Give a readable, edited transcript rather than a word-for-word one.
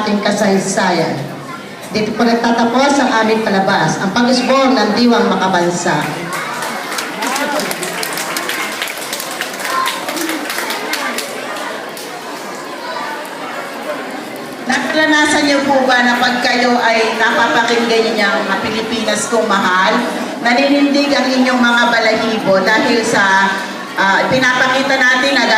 ating kasaysayan. Dito po nagtatapos ang aming palabas, ang pag-usbong ng Diwang Makabansa. Naranasan niyo po ba na pag kayo ay napapakinggan niyo ang mga Pilipinas kong mahal, naninindig ang inyong mga balahibo dahil sa pinapakita natin na